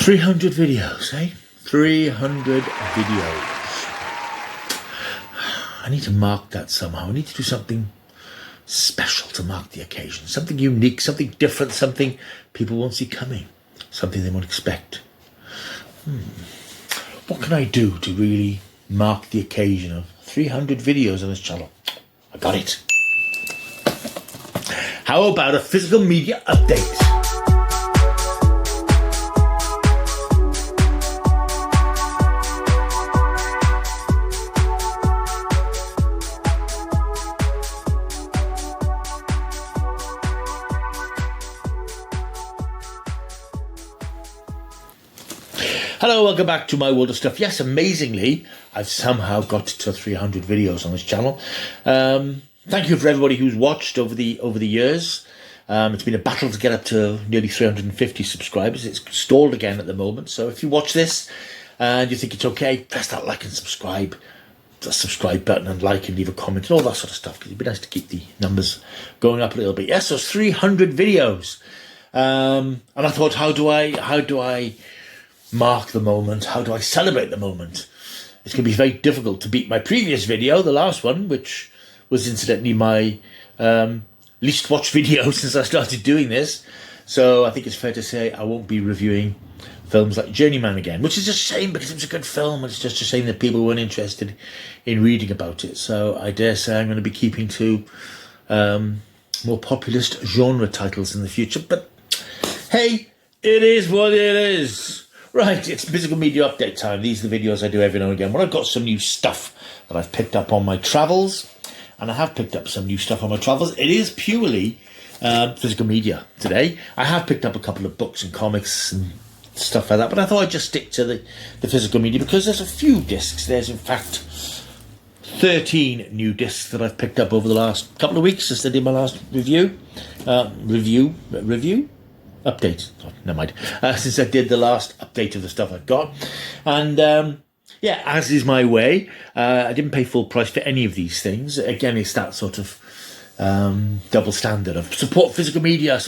300 videos, eh? 300 videos. I need to mark that somehow. I need to do something special to mark the occasion. Something unique, something different, something people won't see coming. Something they won't expect. What can I do to really mark the occasion of 300 videos on this channel? I got it. How about a physical media update? Hello, welcome back to my world of stuff. Yes, amazingly, I've somehow got to 300 videos on this channel. Thank you for everybody who's watched over the years. It's been a battle to get up to nearly 350 subscribers. It's stalled again at the moment. So if you watch this and you think it's okay, press that like and subscribe. The subscribe button and like and leave a comment and all that sort of stuff, because it'd be nice to keep the numbers going up a little bit. Yes, so it's 300 videos. And I thought, how do I mark the moment? How do I celebrate the moment? It's going to be very difficult to beat my previous video, the last one, which was incidentally my least watched video since I started doing this. So I think it's fair to say I won't be reviewing films like Journeyman again, which is a shame because it was a good film. It's just a shame that people weren't interested in reading about it. So I dare say I'm going to be keeping to more populist genre titles in the future. But hey, it is what it is. Right, it's physical media update time. These are the videos I do every now and again when I've got some new stuff that I've picked up on my travels. And I have picked up some new stuff on my travels. It is purely physical media today. I have picked up a couple of books and comics and stuff like that, but I thought I'd just stick to the physical media because there's a few discs. There's, in fact, 13 new discs that I've picked up over the last couple of weeks since I did my last review. Update. Oh, never mind. Since I did the last update of the stuff I've got. And yeah, as is my way, I didn't pay full price for any of these things. Again, it's that sort of double standard of support physical media.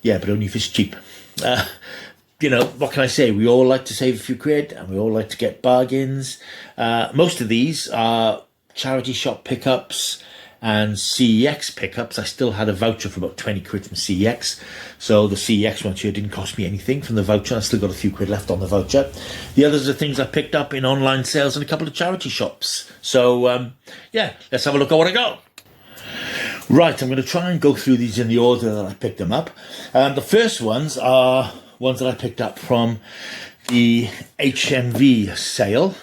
Yeah, but only if it's cheap. You know, what can I say? We all like to save a few quid and we all like to get bargains. Most of these are charity shop pickups and CEX pickups. I still had a voucher for about 20 quid from CEX. So the CEX one here didn't cost me anything from the voucher. I still got a few quid left on the voucher. The others are things I picked up in online sales and a couple of charity shops. So yeah, let's have a look at what I got. Right, I'm going to try and go through these in the order that I picked them up. The first ones are ones that I picked up from the HMV sale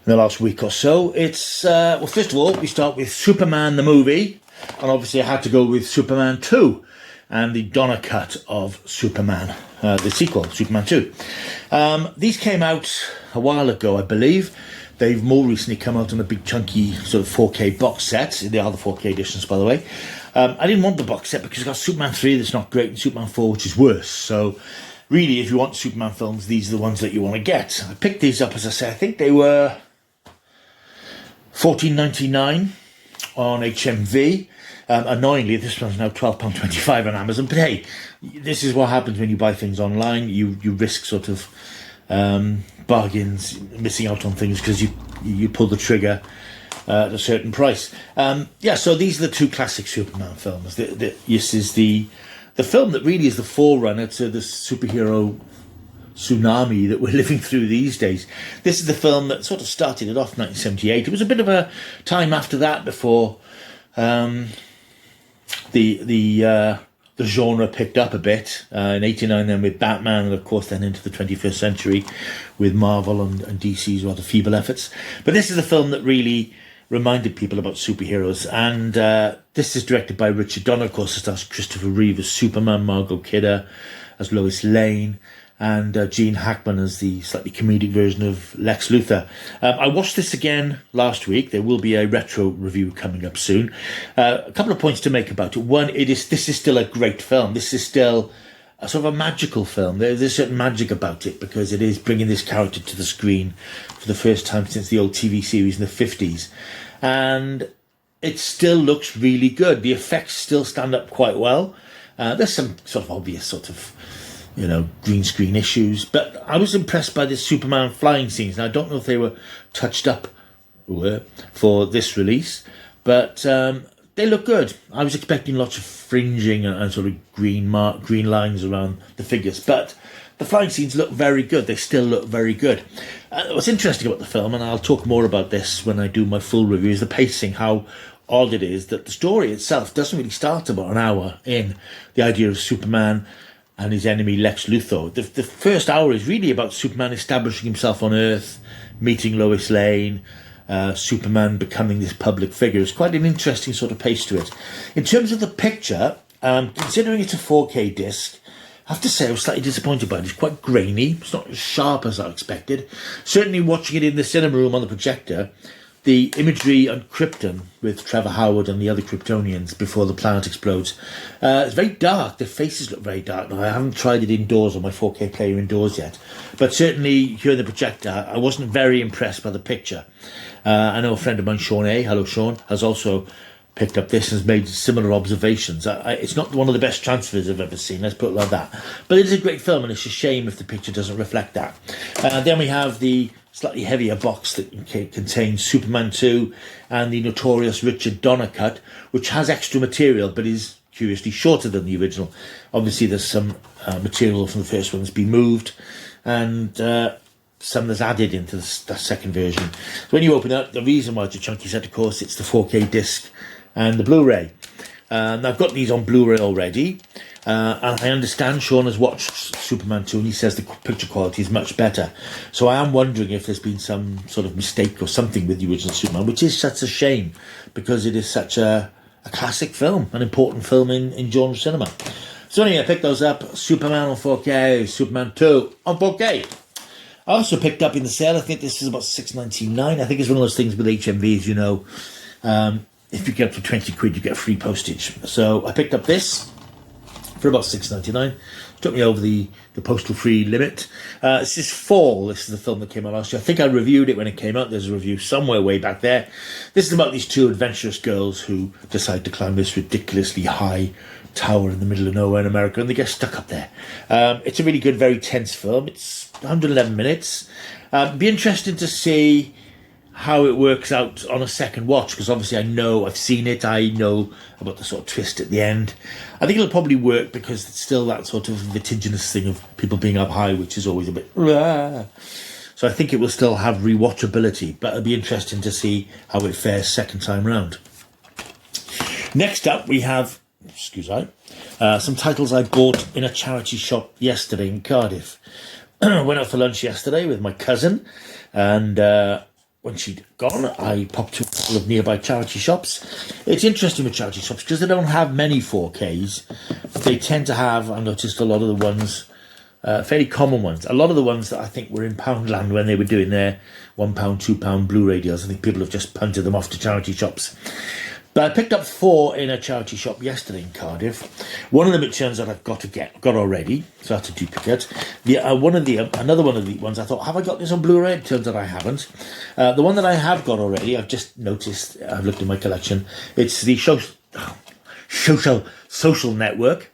in the last week or so. It's, well, first of all, we start with Superman the movie, and obviously I had to go with Superman 2 and the Donner cut of Superman, the sequel, Superman 2. These came out a while ago, I believe. They've more recently come out on a big chunky sort of 4K box set. They are the 4K editions, by the way. I didn't want the box set because I've got Superman 3 that's not great and Superman 4 which is worse. So really, if you want Superman films, these are the ones that you want to get. I picked these up, as I say, I think they were $14.99 on HMV. Annoyingly, this one's now £12.25 on Amazon. But hey, this is what happens when you buy things online. You risk sort of bargains, missing out on things because you pull the trigger at a certain price. Yeah, so these are the two classic Superman films. This is the film that really is the forerunner to the superhero tsunami that we're living through these days. This is the film that sort of started it off in 1978. It was a bit of a time after that before the genre picked up a bit. In 89 then with Batman, and of course then into the 21st century with Marvel and DC's rather feeble efforts. But this is the film that really reminded people about superheroes, and this is directed by Richard Donner. Of course it stars Christopher Reeve as Superman, Margot Kidder as Lois Lane, and Gene Hackman as the slightly comedic version of Lex Luthor. I watched this again last week. There will be a retro review coming up soon. A couple of points to make about it. One, this is still a great film. This is still a sort of a magical film. There's certain magic about it because it is bringing this character to the screen for the first time since the old TV series in the 50s. And it still looks really good. The effects still stand up quite well. There's some sort of obvious sort of green screen issues. But I was impressed by the Superman flying scenes. Now, I don't know if they were touched up for this release, but they look good. I was expecting lots of fringing and sort of green lines around the figures, but the flying scenes look very good. They still look very good. What's interesting about the film, and I'll talk more about this when I do my full review, is the pacing, how odd it is that the story itself doesn't really start about an hour in. The idea of Superman and his enemy Lex Luthor. The first hour is really about Superman establishing himself on Earth, meeting Lois Lane, Superman becoming this public figure. It's quite an interesting sort of pace to it. In terms of the picture, considering it's a 4K disc, I have to say I was slightly disappointed by it. It's quite grainy. It's not as sharp as I expected. Certainly watching it in the cinema room on the projector, the imagery on Krypton with Trevor Howard and the other Kryptonians before the planet explodes, it's very dark. The faces look very dark. Now, I haven't tried it indoors on my 4K player indoors yet, but certainly here in the projector, I wasn't very impressed by the picture. I know a friend of mine, Sean A., hello Sean, has also picked up this and has made similar observations. It's not one of the best transfers I've ever seen, let's put it like that. But it is a great film, and it's a shame if the picture doesn't reflect that. Then we have the slightly heavier box that contains Superman 2 and the notorious Richard Donner cut, which has extra material but is curiously shorter than the original. Obviously there's some material from the first one that's been moved, and some that's added into the second version. So when you open up, the reason why it's a chunky set, of course, it's the 4K disc and the Blu-ray. I've got these on Blu-ray already, and I understand Sean has watched Superman 2 and he says the picture quality is much better. So I am wondering if there's been some sort of mistake or something with the original Superman, which is such a shame because it is such a classic film, an important film in genre cinema. So anyway, I picked those up. Superman on 4K, Superman 2 on 4K. I also picked up in the sale, I think this is about $6.99. I think it's one of those things with HMVs, if you get up to 20 quid, you get free postage. So I picked up this for about $6.99. Took me over the postal free limit. This is Fall. This is the film that came out last year. I think I reviewed it when it came out. There's a review somewhere way back there. This is about these two adventurous girls who decide to climb this ridiculously high tower in the middle of nowhere in America, and they get stuck up there. It's a really good, very tense film. It's 111 minutes. Be interesting to see how it works out on a second watch, because obviously I've seen it, I know about the sort of twist at the end. I think it'll probably work because it's still that sort of vertiginous thing of people being up high, which is always a bit rah. So I think it will still have rewatchability, but it'll be interesting to see how it fares second time round. Next up we have some titles I bought in a charity shop yesterday in Cardiff. Went out for lunch yesterday with my cousin, and when she'd gone, I popped to a couple of nearby charity shops. It's interesting with charity shops because they don't have many 4Ks. They tend to have, I noticed a lot of the ones, fairly common ones. A lot of the ones that I think were in Poundland when they were doing their £1, £2 Blu-ray deals. I think people have just punted them off to charity shops. But I picked up 4 in a charity shop yesterday in Cardiff. One of them, it turns out I've got already, so that's a duplicate. Another one of the ones I thought, have I got this on Blu-ray? It turns out I haven't. The one that I have got already, I've just noticed, I've looked in my collection, it's the Social Network.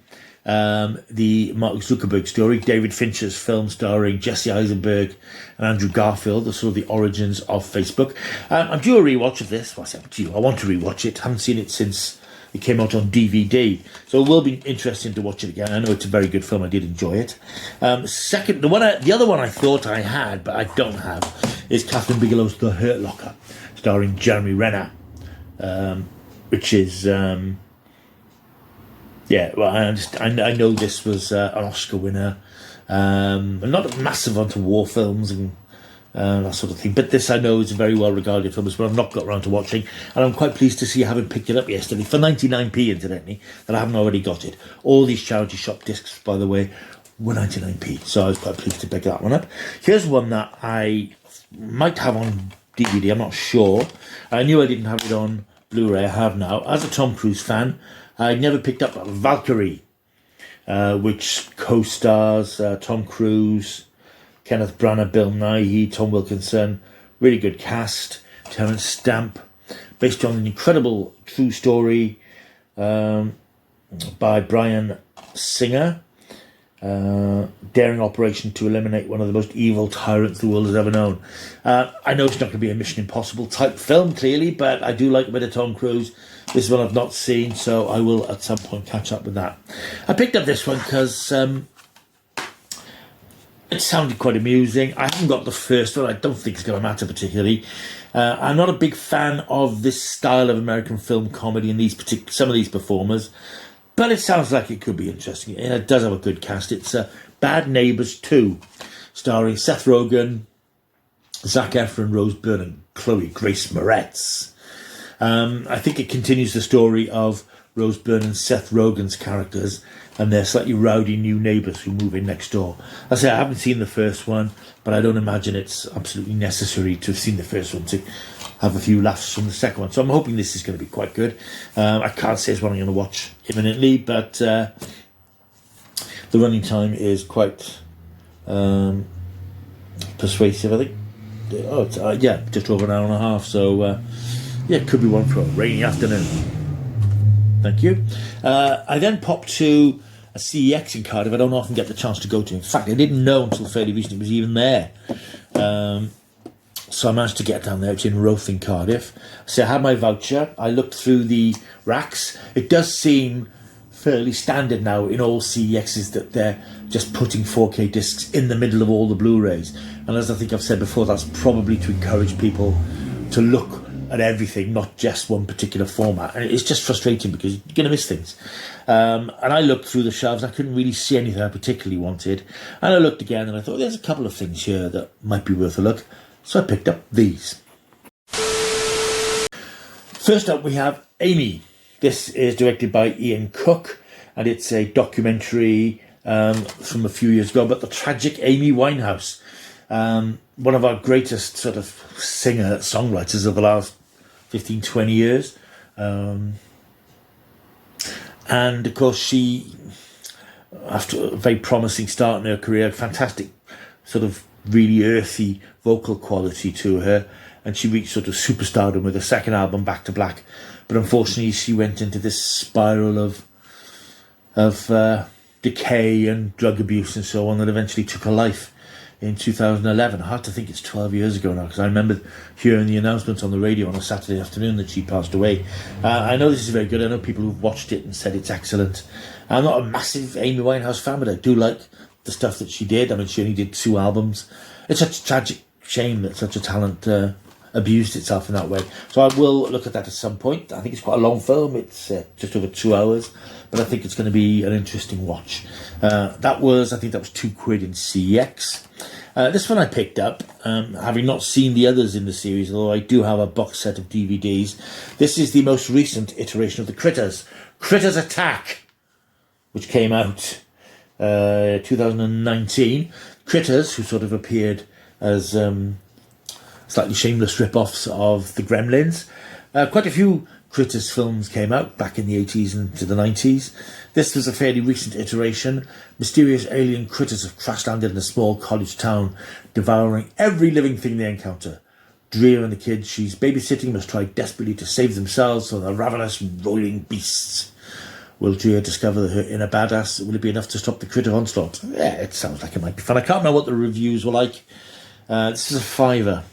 The Mark Zuckerberg story, David Fincher's film starring Jesse Eisenberg and Andrew Garfield, the sort of the origins of Facebook. I'm due a rewatch of this. Well, I say I'm due. I want to rewatch it. Haven't seen it since it came out on DVD, so it will be interesting to watch it again. I know it's a very good film. I did enjoy it. The other one I thought I had, but I don't have, is Catherine Bigelow's The Hurt Locker, starring Jeremy Renner, which is. Yeah, well, I know this was an Oscar winner. I'm not massive onto war films and that sort of thing, but this I know is a very well regarded film as well. I've not got around to watching, and I'm quite pleased to see having picked it up yesterday for 99p, incidentally, that I haven't already got it. All these charity shop discs, by the way, were 99p, so I was quite pleased to pick that one up. Here's one that I might have on DVD, I'm not sure. I knew I didn't have it on Blu-ray, I have now. As a Tom Cruise fan, I never picked up Valkyrie, which co-stars Tom Cruise, Kenneth Branagh, Bill Nighy, Tom Wilkinson. Really good cast. Terence Stamp, based on an incredible true story by Brian Singer. daring operation to eliminate one of the most evil tyrants the world has ever known. I know it's not going to be a Mission Impossible type film, clearly, but I do like a bit of Tom Cruise. This is one I've not seen, so I will at some point catch up with that. I picked up this one because it sounded quite amusing. I haven't got the first one. I don't think it's going to matter particularly. I'm not a big fan of this style of American film comedy and some of these performers, but it sounds like it could be interesting. And it does have a good cast. It's Bad Neighbours 2, starring Seth Rogen, Zac Efron, Rose Byrne, and Chloe Grace Moretz. I think it continues the story of Rose Byrne and Seth Rogen's characters and their slightly rowdy new neighbours who move in next door. I say I haven't seen the first one, but I don't imagine it's absolutely necessary to have seen the first one to have a few laughs from the second one. So I'm hoping this is going to be quite good. I can't say it's one I'm going to watch imminently, but the running time is quite persuasive, I think. Oh, it's, just over an hour and a half. So, it could be one for a rainy afternoon. Thank you. I then popped to a CEX in Cardiff. I don't often get the chance to go to. In fact, I didn't know until fairly recently it was even there. So I managed to get down there. It's in Roath in Cardiff. So I had my voucher. I looked through the racks. It does seem fairly standard now in all CEXs that they're just putting 4K discs in the middle of all the Blu-rays. And as I think I've said before, that's probably to encourage people to look at everything, not just one particular format. And it's just frustrating because you're going to miss things. And I looked through the shelves. I couldn't really see anything I particularly wanted. And I looked again and I thought, there's a couple of things here that might be worth a look. So I picked up these. First up, we have Amy. This is directed by Ian Cook, and it's a documentary from a few years ago about the tragic Amy Winehouse, one of our greatest sort of singer-songwriters of the last 15, 20 years. And of course, she, after a very promising start in her career, fantastic sort of really earthy vocal quality to her, and she reached sort of superstardom with her second album, Back to Black. But unfortunately, she went into this spiral of decay and drug abuse and so on that eventually took her life in 2011. Hard to think it's 12 years ago now, because I remember hearing the announcement on the radio on a Saturday afternoon that she passed away. I know this is very good. I know people who've watched it and said it's excellent. I'm not a massive Amy Winehouse fan, but I do like the stuff that she did. I mean, she only did 2 albums. It's such a tragic shame that such a talent abused itself in that way. So I will look at that at some point. I think it's quite a long film. It's just over 2 hours, but I think it's going to be an interesting watch. I think that was £2 in CEX. This one I picked up, having not seen the others in the series, although I do have a box set of DVDs. This is the most recent iteration of the Critters Attack, which came out 2019. Critters, who sort of appeared as slightly shameless rip-offs of the Gremlins. Quite a few Critters films came out back in the 80s and to the 90s. This was a fairly recent iteration. Mysterious alien critters have crash-landed in a small college town, devouring every living thing they encounter. Drea and the kids she's babysitting must try desperately to save themselves from the ravenous, rolling beasts. Will Drea discover her inner badass? Will it be enough to stop the critter onslaught? Yeah, it sounds like it might be fun. I can't remember what the reviews were like. This is a £5.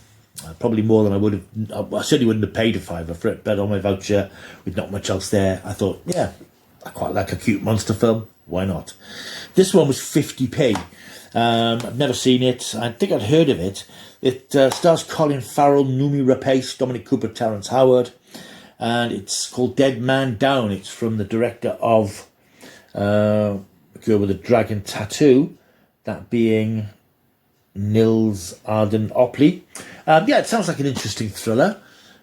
Probably more than I would have. I certainly wouldn't have paid a £5 for it, but on my voucher, with not much else there, I thought, yeah, I quite like a cute monster film. Why not? This one was 50p. I've never seen it. I think I'd heard of it. It stars Colin Farrell, Noomi Rapace, Dominic Cooper, Terrence Howard, and it's called Dead Man Down. It's from the director of Girl with a Dragon Tattoo, that being Nils Arden Opley. It sounds like an interesting thriller.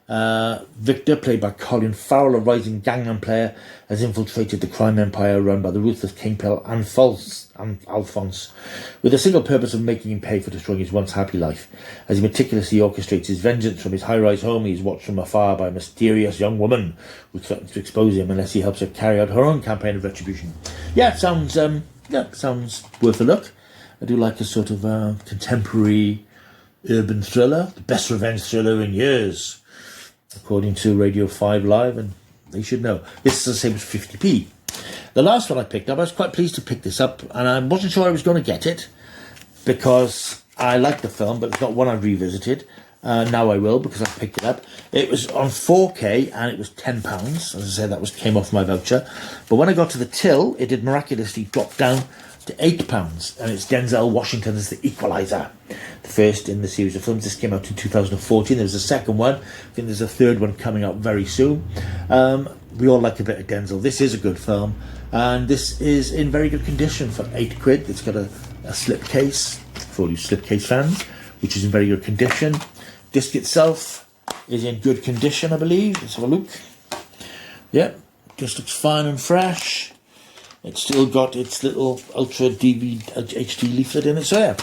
Victor, played by Colin Farrell, a rising gangman player, has infiltrated the crime empire run by the ruthless kingpin Alphonse, with the single purpose of making him pay for destroying his once happy life. As he meticulously orchestrates his vengeance from his high-rise home, he is watched from afar by a mysterious young woman who threatens to expose him unless he helps her carry out her own campaign of retribution. Yeah, it sounds worth a look. I do like a sort of contemporary urban thriller, the best revenge thriller in years, according to Radio 5 Live, and they should know. This is the same as 50p. The last one I picked up, I was quite pleased to pick this up, and I wasn't sure I was going to get it because I like the film, but it's not one I've revisited. Now I will, because I picked it up. It was on 4K and it was £10. As I said, that came off my voucher. But when I got to the till, it did miraculously drop down to £8, and it's Denzel Washington's The Equalizer, the first in the series of films. This came out in 2014. There's a second one. I think there's a third one coming out very soon. We all like a bit of Denzel. This is a good film, and this is in very good condition for £8. It's got a slipcase for all you slipcase fans, which is in very good condition. Disc itself is in good condition, I believe. Let's have a look. Yeah, just looks fine and fresh. It's still got its little Ultra DVD HD leaflet in it. So yeah,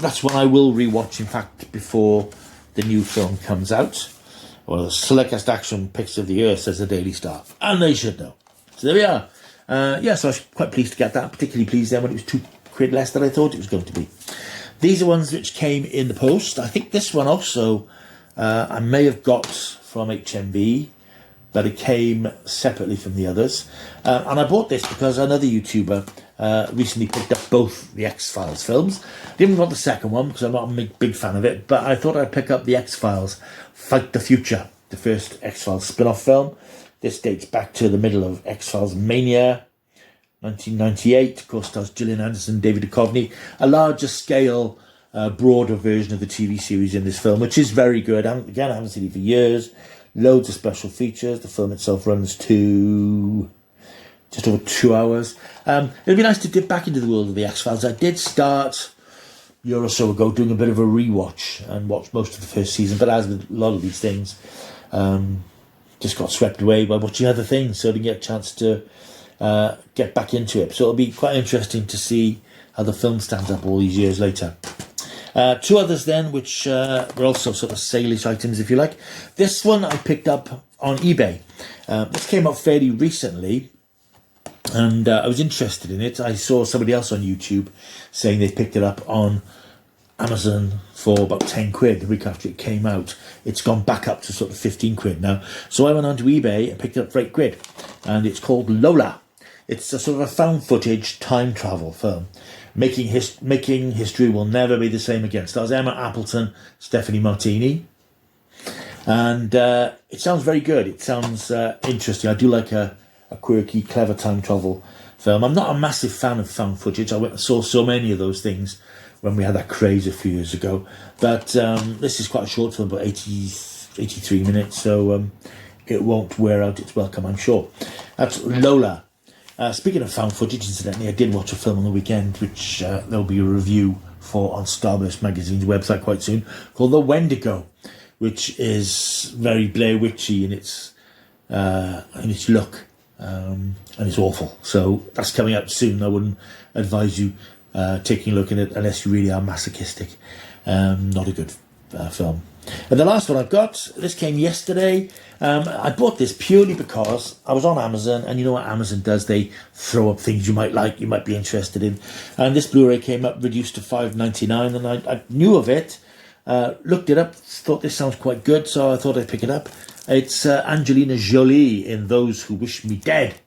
that's one I will rewatch, in fact, before the new film comes out. Well, the slickest action picture of the year, says the Daily Star. And they should know. So there we are. Yeah, so I was quite pleased to get that. Particularly pleased then when it was £2 less than I thought it was going to be. These are ones which came in the post. I think this one also I may have got from HMV, but it came separately from the others. And I bought this because another YouTuber recently picked up both the X-Files films. Didn't want the second one because I'm not a big fan of it, but I thought I'd pick up the X-Files Fight the Future, the first X-Files spin-off film. This dates back to the middle of X-Files Mania, 1998, of course, stars Gillian Anderson, David Duchovny, a larger scale, broader version of the TV series in this film, which is very good. I haven't seen it for years. Loads of special features. The film itself runs to just over 2 hours. It'd be nice to dip back into the world of the X-Files. I did start a year or so ago doing a bit of a rewatch and watched most of the first season, but as with a lot of these things, just got swept away by watching other things, so I didn't get a chance to get back into it. So it'll be quite interesting to see how the film stands up all these years later. Two others then, which were also sort of sale-ish items, if you like. This one I picked up on eBay. This came up fairly recently, and I was interested in it. I saw somebody else on YouTube saying they picked it up on Amazon for about £10 the week after it came out. It's gone back up to sort of £15 now. So I went onto eBay and picked it up for £8, and it's called Lola. It's a sort of a found footage time travel film. Making history will never be the same again. Stars Emma Appleton, Stephanie Martini. And it sounds very good. It sounds interesting. I do like a quirky, clever time travel film. I'm not a massive fan of found footage. I went and saw so many of those things when we had that craze a few years ago. But this is quite a short film, about 83 minutes. So it won't wear out its welcome, I'm sure. That's Lola. Speaking of found footage, incidentally, I did watch a film on the weekend, which there'll be a review for on Starburst Magazine's website quite soon, called The Wendigo, which is very Blair Witchy in its look, and it's awful. So that's coming out soon. I wouldn't advise you taking a look at it unless you really are masochistic. Not a good film. And the last one I've got, this came yesterday. I bought this purely because I was on Amazon, and you know what Amazon does, they throw up things you might like, you might be interested in. And this Blu-ray came up reduced to $5.99, and I knew of it, looked it up, thought this sounds quite good, so I thought I'd pick it up. It's Angelina Jolie in Those Who Wish Me Dead,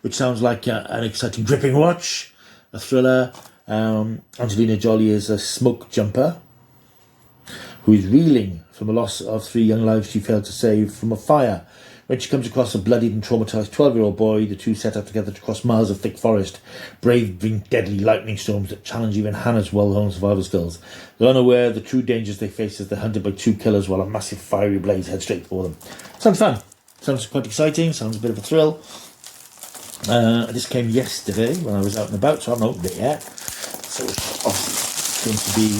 which sounds like an exciting gripping watch, a thriller. Angelina Jolie is a smoke jumper who is reeling from the loss of 3 young lives she failed to save from a fire. When she comes across a bloodied and traumatised 12-year-old boy, the two set out together to cross miles of thick forest, braving deadly lightning storms that challenge even Hannah's well-known survival skills. They're unaware of the true dangers they face as they're hunted by 2 killers while a massive fiery blaze heads straight for them. Sounds fun. Sounds quite exciting. Sounds a bit of a thrill. This came yesterday when I was out and about, so I haven't opened it yet. So it's going to be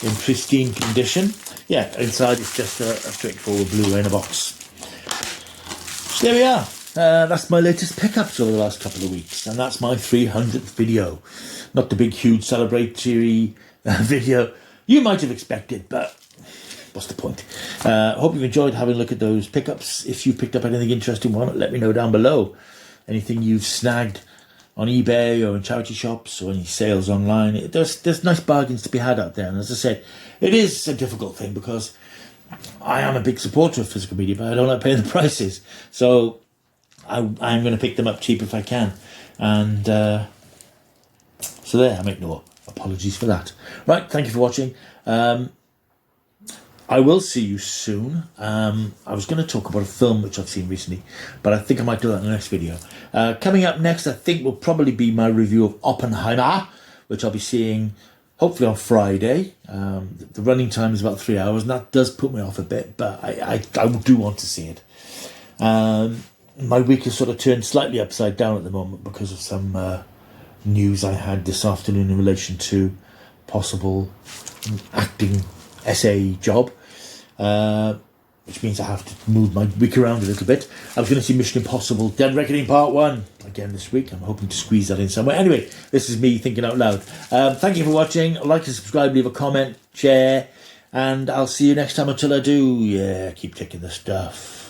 in pristine condition. Yeah, inside it's just a straightforward Blu-ray in a box. So there we are. That's my latest pickups over the last couple of weeks, and that's my 300th video. Not the big, huge celebratory video you might have expected, but what's the point? Hope you've enjoyed having a look at those pickups. If you picked up anything interesting, why not let me know down below. Anything you've snagged on eBay or in charity shops or any sales online. There's nice bargains to be had out there. And as I said, it is a difficult thing because I am a big supporter of physical media, but I don't like paying the prices. So I'm going to pick them up cheap if I can. And so there, I make no apologies for that. Right, thank you for watching. I will see you soon. I was going to talk about a film which I've seen recently, but I think I might do that in the next video. Coming up next, I think, will probably be my review of Oppenheimer, which I'll be seeing hopefully on Friday. The running time is about 3 hours, and that does put me off a bit, but I do want to see it. My week has sort of turned slightly upside down at the moment because of some news I had this afternoon in relation to possible acting essay job, which means I have to move my week around a little bit. I was going to see Mission Impossible Dead Reckoning Part 1 again this week. I'm hoping to squeeze that in somewhere. Anyway, this is me thinking out loud. Thank you for watching. Like and subscribe, leave a comment, share, and I'll see you next time. Until I do, yeah, keep taking the stuff.